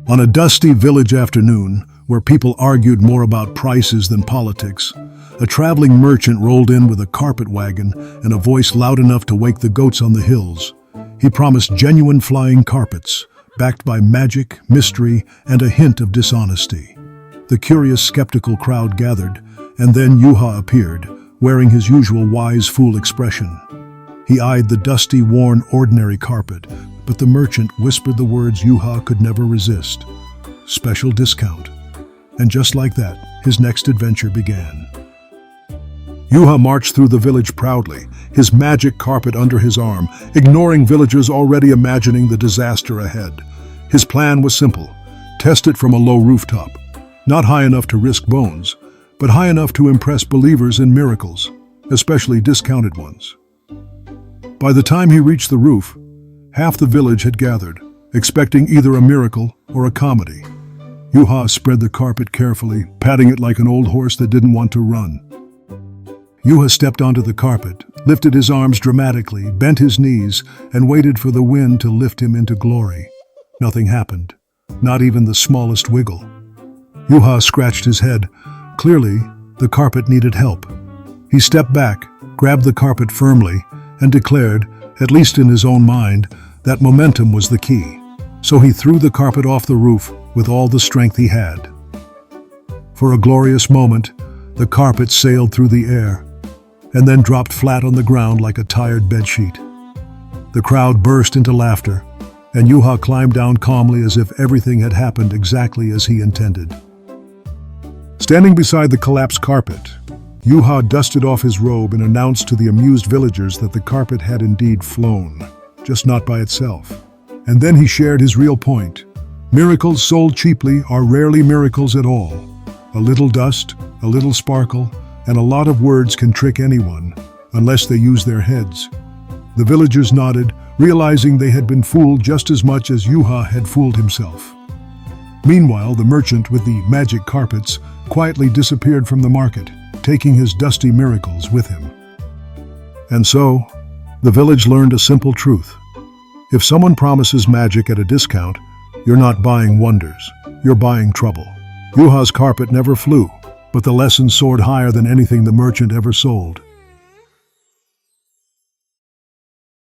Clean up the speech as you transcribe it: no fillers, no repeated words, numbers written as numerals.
On a dusty village afternoon, where people argued more about prices than politics, a traveling merchant rolled in with a carpet wagon and a voice loud enough to wake the goats on the hills. He promised genuine flying carpets, backed by magic, mystery, and a hint of dishonesty. The curious, skeptical crowd gathered, and then Juha appeared, wearing his usual wise fool expression. He eyed the dusty, worn, ordinary carpet, but the merchant whispered the words Juha could never resist. Special discount. And just like that, his next adventure began. Juha marched through the village proudly, his magic carpet under his arm, ignoring villagers already imagining the disaster ahead. His plan was simple: test it from a low rooftop. Not high enough to risk bones, but high enough to impress believers in miracles, especially discounted ones. By the time he reached the roof, half the village had gathered, expecting either a miracle or a comedy. Juha spread the carpet carefully, patting it like an old horse that didn't want to run. Juha stepped onto the carpet, lifted his arms dramatically, bent his knees, and waited for the wind to lift him into glory. Nothing happened, not even the smallest wiggle. Juha scratched his head. Clearly, the carpet needed help. He stepped back, grabbed the carpet firmly, and declared, at least in his own mind, that momentum was the key. So he threw the carpet off the roof with all the strength he had. For a glorious moment, the carpet sailed through the air, and then dropped flat on the ground like a tired bedsheet. The crowd burst into laughter, and Juha climbed down calmly as if everything had happened exactly as he intended. Standing beside the collapsed carpet, Juha dusted off his robe and announced to the amused villagers that the carpet had indeed flown, just not by itself. And then he shared his real point. Miracles sold cheaply are rarely miracles at all. A little dust, a little sparkle, and a lot of words can trick anyone, unless they use their heads. The villagers nodded, realizing they had been fooled just as much as Juha had fooled himself. Meanwhile, the merchant with the magic carpets quietly disappeared from the market, taking his dusty miracles with him. And so, the village learned a simple truth. If someone promises magic at a discount, you're not buying wonders, you're buying trouble. Juha's carpet never flew, but the lesson soared higher than anything the merchant ever sold.